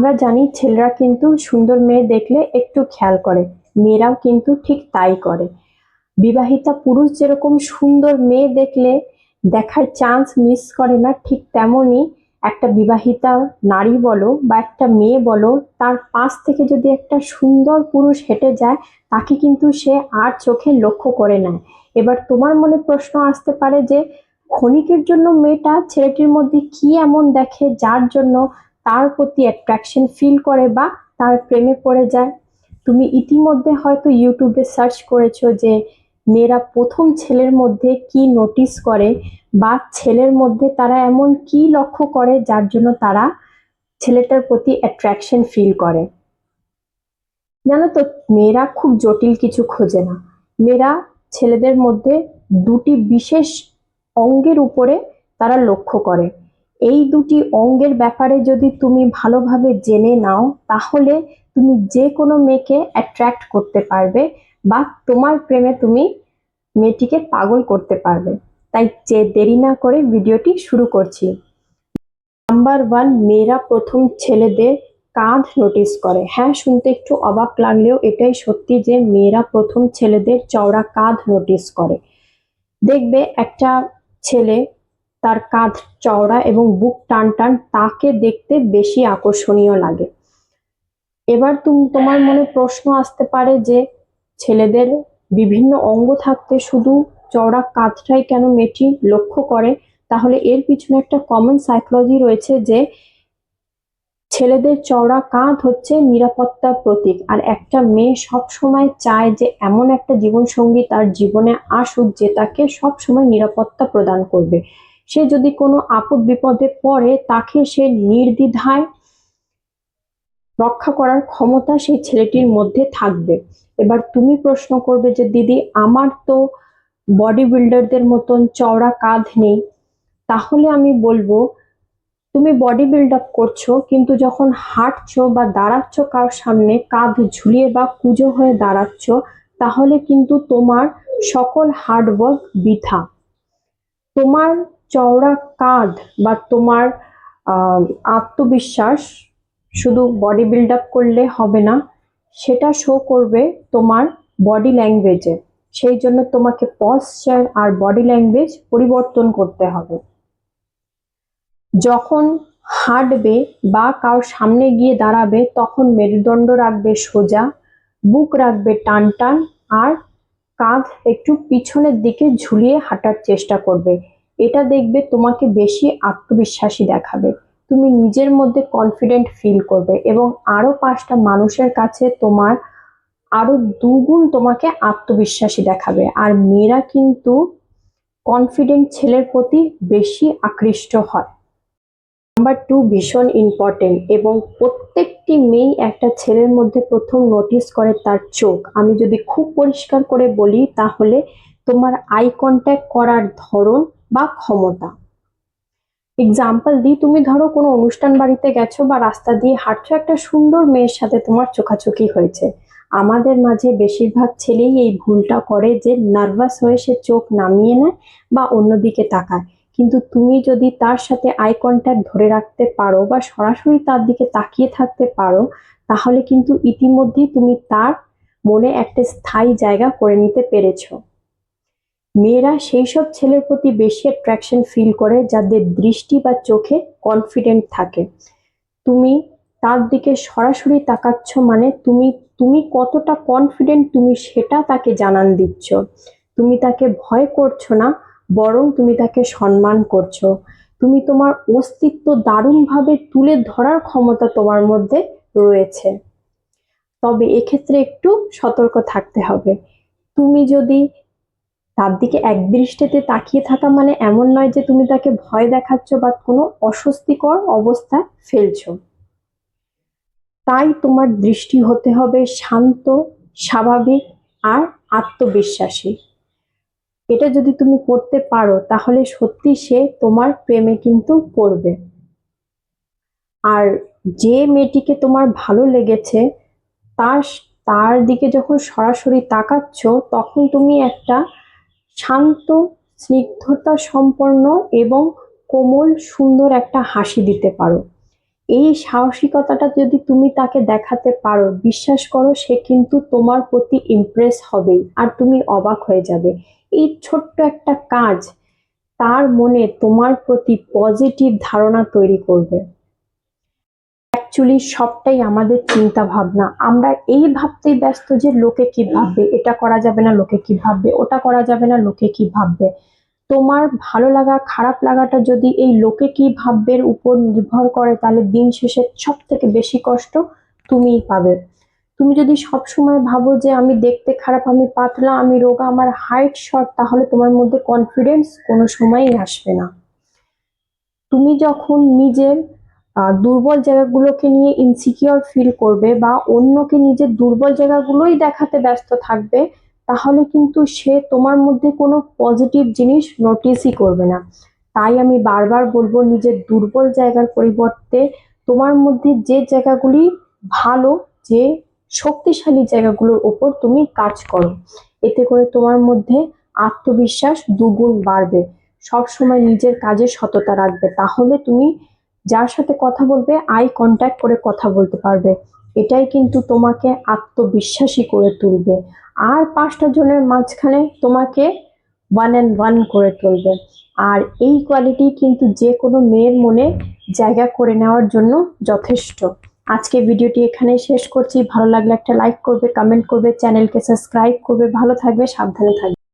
আমরা জানি ছেলেরা কিন্তু সুন্দর মেয়ে দেখলে একটু খেয়াল করে, মেয়েরাও কিন্তু ঠিক তাই করে। বিবাহিতা পুরুষ যেরকম সুন্দর মেয়ে দেখলে দেখার চান্স মিস করে না, ঠিক তেমনই একটা বিবাহিতা নারী বলো বা একটা মেয়ে বলো, তার পাশ থেকে যদি একটা সুন্দর পুরুষ হেঁটে যায়, তাকে কিন্তু সে আর চোখে লক্ষ্য করে নেয়। এবার তোমার মনে প্রশ্ন আসতে পারে যে ক্ষণিকের জন্য মেয়েটা ছেলেটির মধ্যে কি এমন দেখে যার জন্য তার প্রতি অ্যাট্রাকশন ফিল করে বা তার প্রেমে পড়ে যায়। তুমি ইতিমধ্যে হয়তো ইউটিউবে সার্চ করেছো যে মেয়েরা প্রথম ছেলের মধ্যে কি নোটিস করে বা ছেলের মধ্যে তারা এমন কি লক্ষ্য করে যার জন্য তারা ছেলেটার প্রতি অ্যাট্রাকশন ফিল করে। জানো তো, মেয়েরা খুব জটিল কিছু খোঁজে না। মেয়েরা ছেলেদের মধ্যে দুটি বিশেষ অঙ্গের উপরে তারা লক্ষ্য করে। এই দুটি অঙ্গের ব্যাপারে যদি তুমি ভালোভাবে জেনে নাও, তাহলে তুমি যে কোনো মেয়েকে অ্যাট্রাক্ট করতে পারবে বা তোমার প্রেমে তুমি মেয়েটিকে পাগল করতে পারবে। তাই যে দেরি না করে ভিডিওটি শুরু করছি। নাম্বার 1, মেয়েরা প্রথম ছেলেদের কাঁধ নোটিস করে। হ্যাঁ, শুনতে একটু অবাক লাগলেও এটাই সত্যি যে মেয়েরা প্রথম ছেলেদের চওড়া কাঁধ নোটিস করে। দেখবে একটা ছেলে, তার কাঁধ চওড়া এবং বুক টান টান, তাকে দেখতে বেশি আকর্ষণীয় লাগে। এবার তোমার মনে প্রশ্ন আসতে পারে যে ছেলেদের বিভিন্ন অঙ্গ থাকতে শুধু চওড়া কাঁধটাই কেন মেয়েটি লক্ষ্য করে? তাহলে এর পিছনে একটা কমন সাইকোলজি রয়েছে যে ছেলেদের চওড়া কাঁধ হচ্ছে নিরাপত্তার প্রতীক, আর একটা মেয়ে সব সময় চায় যে এমন একটা জীবনসঙ্গী তার জীবনে আসুক যে তাকে সব সময় নিরাপত্তা প্রদান করবে। সে যদি কোনো আপদ বিপদে পড়ে, তাকে সে নির্দ্বিধায় রক্ষা করার ক্ষমতা সেই ছেলেটির মধ্যে থাকবে। এবার তুমি প্রশ্ন করবে যে দিদি, আমার তো বডি বিল্ডারদের মতন চওড়া কাঁধ নেই। তাহলে আমি বলবো, তুমি বডি বিল্ড আপ করছো, কিন্তু যখন হাঁটছো বা দাঁড়াচ্ছ কারোর সামনে কাঁধ ঝুলিয়ে বা কুঁজো হয়ে দাঁড়াচ্ছ, তাহলে কিন্তু তোমার সকল হার্ডওয়ার্ক বৃথা। তোমার চওড়া কাঁধ বা তোমার আত্মবিশ্বাস শুধু বডি বিল্ড আপ করলে হবে না, সেটা শো করবে তোমার বডি ল্যাঙ্গুয়েজে। সেই জন্য তোমাকে পশ্চার আর বডি ল্যাঙ্গুয়েজ পরিবর্তন করতে হবে। যখন হাঁটবে বা কারোর সামনে গিয়ে দাঁড়াবে, তখন মেরুদণ্ড রাখবে সোজা, বুক রাখবে টান টান, আর কাঁধ একটু পিছনের দিকে ঝুলিয়ে হাঁটার চেষ্টা করবে। এটা দেখবে তোমাকে বেশি আত্মবিশ্বাসী দেখাবে। তুমি নিজের মধ্যে কনফিডেন্ট ফিল করবে এবং আরো 5টা মানুষের কাছে তোমার আরো দুগুণ তোমাকে আত্মবিশ্বাসী দেখাবে। আর মেয়েরা কিন্তু কনফিডেন্ট ছেলের প্রতি বেশি আকৃষ্ট হয়। নাম্বার 2 ভীষণ ইম্পর্টেন্ট, এবং প্রত্যেকটি মেয়েই একটা ছেলের মধ্যে প্রথম নোটিস করে তার চোখ। আমি যদি খুব পরিষ্কার করে বলি, তাহলে তোমার আই কন্ট্যাক্ট করার ধরন বা ক্ষমতা। এক্সাম্পল দিই, তুমি ধরো কোনো অনুষ্ঠান বাড়িতে গেছো বা রাস্তা দিয়ে হাঁটছো, একটা সুন্দর মেয়ের সাথে তোমার চোখাচোখি হয়েছে। আমাদের মাঝে বেশিরভাগ ছেলেই এই ভুলটা করে যে নার্ভাস হয়ে সে চোখ নামিয়ে নেয় বা অন্যদিকে তাকায়। কিন্তু তুমি যদি তার সাথে আই কন্ট্যাক্ট ধরে রাখতে পারো বা সরাসরি তার দিকে তাকিয়ে থাকতে পারো, তাহলে কিন্তু ইতিমধ্যেই তুমি তার মনে একটা স্থায়ী জায়গা করে নিতে পেরেছো। মেয়েরা সেই সব ছেলের প্রতি বেশি অ্যাট্রাকশন ফিল করে যাদের দৃষ্টি বা চোখে কনফিডেন্ট থাকে। তুমি তার দিকে সরাসরি তাকাচ্ছ মানে তুমি তুমি কতটা কনফিডেন্ট, তুমি সেটা তাকে জানান দিচ্ছ। তুমি তাকে ভয় করছো না, বরং তুমি তাকে সম্মান করছো। তুমি তোমার অস্তিত্ব দারুণভাবে তুলে ধরার ক্ষমতা তোমার মধ্যে রয়েছে। তবে এক্ষেত্রে একটু সতর্ক থাকতে হবে। তুমি যদি তার দিকে একদৃষ্টিতে তাকিয়ে থাকা মানে এমন নয় যে তুমি তাকে ভয় দেখাচ্ছ বা কোনো অস্বস্তিকর অবস্থায় ফেলছো। তাই তোমার দৃষ্টি হতে হবে শান্ত, স্বাভাবিক আর আত্মবিশ্বাসী। এটা যদি তুমি করতে পারো, তাহলে সত্যি সে তোমার প্রেমে কিন্তু পড়বে। আর যে মেয়েটিকে তোমার ভালো লেগেছে, তার তার দিকে যখন সরাসরি তাকাচ্ছ, তখন তুমি একটা শান্ত, স্নিগ্ধতা সম্পন্ন এবং কোমল সুন্দর একটা হাসি দিতে পারো। এই সাহসিকতাটা যদি তুমি তাকে দেখাতে পারো, বিশ্বাস করো সে কিন্তু তোমার প্রতি ইমপ্রেস হবেই, আর তুমি অবাক হয়ে যাবে। এই ছোট্ট একটা কাজ তার মনে তোমার প্রতি পজিটিভ ধারণা তৈরি করবে। অ্যাকচুয়ালি সবটাই আমাদের চিন্তা ভাবনা। আমরা এই ভাবতেই ব্যস্ত যে লোকে কি ভাববে, এটা করা যাবে না লোকে কি ভাববে, ওটা করা যাবে না লোকে কি ভাববে। তোমার ভালো লাগা খারাপ লাগাটা যদি এই লোকে কি ভাববের উপর নির্ভর করে, তাহলে দিন শেষে সব থেকে বেশি কষ্ট তুমিই পাবে। তুমি যদি সব সময় ভাবো যে আমি দেখতে খারাপ, আমি পাতলা, আমি রোগা, আমার হাইট শর্ট, তাহলে তোমার মধ্যে কনফিডেন্স কোনো সময়ই আসবে না। তুমি যখন নিজের দুর্বল জায়গাগুলোকে নিয়ে ইনসিকিউর ফিল করবে বা অন্যকে নিজের দুর্বল জায়গাগুলোই দেখাতে ব্যস্ত থাকবে, তাহলে কিন্তু সে তোমার মধ্যে কোনো পজিটিভ জিনিস নোটিসই করবে না। তাই আমি বারবার বলবো, নিজের দুর্বল জায়গার পরিবর্তে তোমার মধ্যে যে জায়গাগুলি ভালো, যে শক্তিশালী জায়গাগুলোর ওপর তুমি কাজ করো। এতে করে তোমার মধ্যে আত্মবিশ্বাস দুগুণ বাড়বে। সব সময় নিজের কাজে সততা রাখবে, তাহলে তুমি যার সাথে কথা বলবে আই কন্ট্যাক্ট করে কথা বলতে পারবে। এটাই কিন্তু তোমাকে আত্মবিশ্বাসী করে তুলবে, আর 5টা জনের মাঝখানে তোমাকে ওয়ান অ্যান্ড ওয়ান করে তুলবে। আর এই কোয়ালিটি কিন্তু যে কোনো মেয়ের মনে জায়গা করে নেওয়ার জন্য যথেষ্ট। আজকে ভিডিওটি এখানে শেষ করছি। ভালো লাগলে একটা লাইক করবে, কমেন্ট করবে, চ্যানেলকে সাবস্ক্রাইব করবে। ভালো থাকবে, সাবধানে থাকবে।